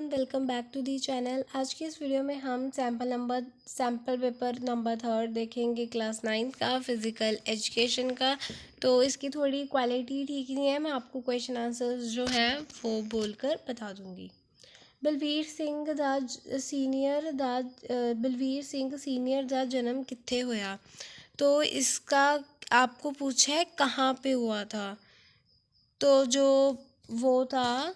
Everyone, welcome back to the channel. आज की इस वीडियो में हम सैम्पल पेपर नंबर 3 देखेंगे क्लास 9 का फिज़िकल एजुकेशन का। तो इसकी थोड़ी क्वालिटी ठीक नहीं है, मैं आपको क्वेश्चन आंसर्स जो है वो बोलकर बता दूंगी। बलवीर सिंह सीनियर दा जन्म कित्थे होया। तो इसका आपको पूछा है कहाँ पे हुआ था। तो जो वो था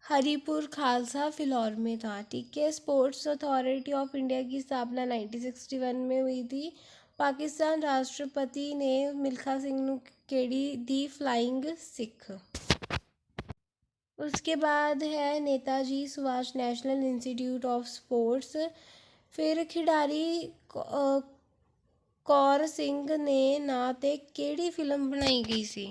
हरिपुर खालसा फिलौर में था। ठीक है। स्पोर्ट्स अथॉरिटी ऑफ इंडिया की स्थापना 1961 में हुई थी। पाकिस्तान राष्ट्रपति ने मिल्खा सिंह नू केड़ी दी फ्लाइंग सिख। उसके बाद है Netaji Subhash national institute of sports. फिर खिडारी कौर सिंह ने ना ते केड़ी फिल्म बनाई गई सी।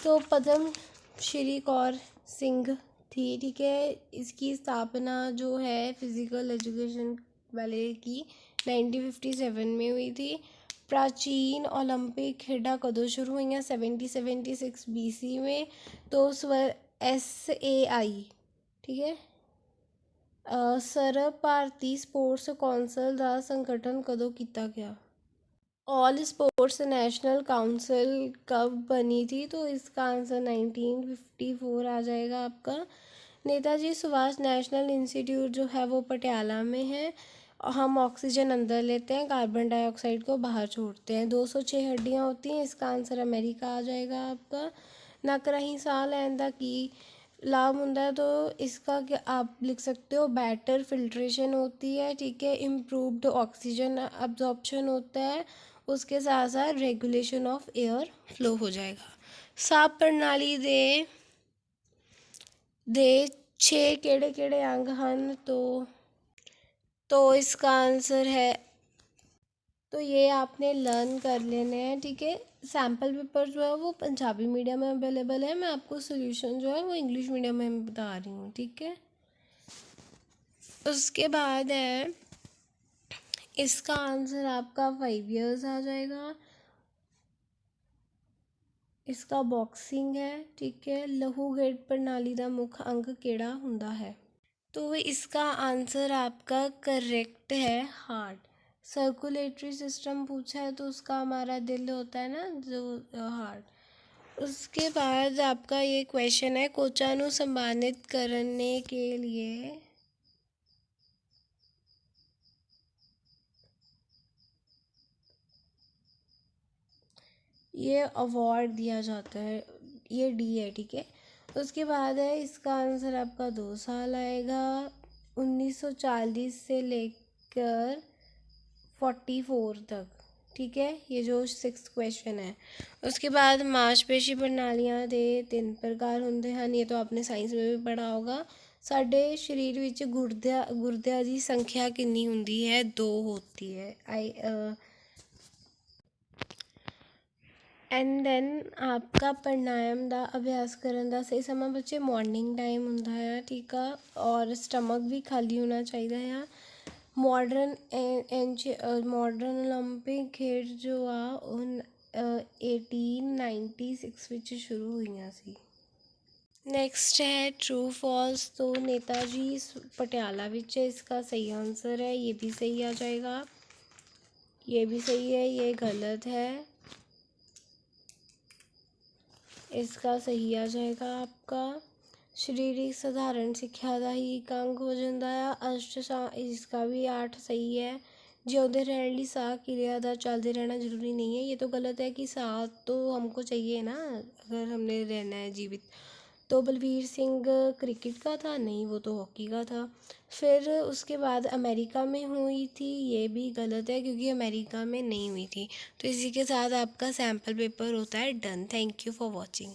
तो पद्म श्री कौर सिंह थी। ठीक है। इसकी स्थापना जो है फिज़िकल एजुकेशन वाले की 1957 में हुई थी। प्राचीन ओलंपिक खेडा कदों शुरू हुई 1776 BC में। तो SAI ठीक है सर्व भारती स्पोर्ट्स कौंसल का संगठन कदों किया गया। ऑल स्पोर्ट्स नेशनल काउंसिल कब बनी थी। तो इसका आंसर 1954 आ जाएगा आपका। नेताजी सुभाष नेशनल इंस्टीट्यूट जो है वो पटियाला में है। हम ऑक्सीजन अंदर लेते हैं, कार्बन डाइऑक्साइड को बाहर छोड़ते हैं। 206 हड्डियां होती हैं। इसका आंसर अमेरिका आ जाएगा आपका। नक राही साह लैन दा की लाभ होता है। तो इसका क्या आप लिख सकते हो, बेटर फिल्ट्रेशन होती है। ठीक है। इम्प्रूव्ड ऑक्सीजन अब्जॉर्प्शन होता है। उसके साथ साथ रेगुलेशन ऑफ एयर फ्लो हो जाएगा। साह प्रणाली दे 6 केड़े अंग हैं। तो इसका आंसर है, तो ये आपने लर्न कर लेने हैं। ठीक है। सैम्पल पेपर जो है वो पंजाबी मीडियम में अवेलेबल है। मैं आपको सोल्यूशन जो है वो इंग्लिश मीडियम में बता रही हूँ। ठीक है। उसके बाद है इसका आंसर आपका 5 इयर्स आ जाएगा। इसका बॉक्सिंग है। ठीक है। लहू गेट प्रणाली का मुख्य अंग केड़ा हुंदा है। तो इसका आंसर आपका करेक्ट है हार्ट। सर्कुलेटरी सिस्टम पूछा है तो उसका हमारा दिल होता है ना, जो हार्ट। उसके बाद आपका ये क्वेश्चन है कोचा नू सम्मानित करने के लिए ये अवार्ड दिया जाता है। ये डी है। ठीक है। उसके बाद है इसका आंसर आपका 2 साल आएगा। 1940 से लेकर 44 तक। ठीक है। ये जो 6th क्वेश्चन है। उसके बाद मांसपेशी प्रणालियां दे 3 प्रकार होंगे हैं। ये तो आपने साइंस में भी पढ़ा होगा। साडे शरीर विच गुर्दिया की संख्या कितनी होंदी है, 2 होती है। एंड देन आपका प्राणायाम का अभ्यास करने का सही समा बच्चे मॉर्निंग टाइम होंदा है। ठीक है। और स्टमक भी खाली होना चाहिए। मॉडर्न ओलंपिक खेड जो आ 1896 विच शुरू हुई सी। नेक्स्ट है ट्रू फॉल्स। तो नेताजी पटियाला विच है। इसका सही आंसर है, ये भी सही आ जाएगा। ये भी सही है, ये गलत है। इसका सही आ जाएगा आपका। शरीरिक साधारण सिक्ख्या का ही एक अंग हो जाता है। इसका भी 8 सही है। जिउंदे रहने लिए साह क्रिया का चलते रहना जरूरी नहीं है। ये तो गलत है कि साह तो हमको चाहिए ना अगर हमने रहना है जीवित। तो बलवीर सिंह क्रिकेट का था नहीं, वो तो हॉकी का था। फिर उसके बाद अमेरिका में हुई थी, ये भी गलत है क्योंकि अमेरिका में नहीं हुई थी। तो इसी के साथ आपका सैम्पल पेपर होता है done. Thank you for watching.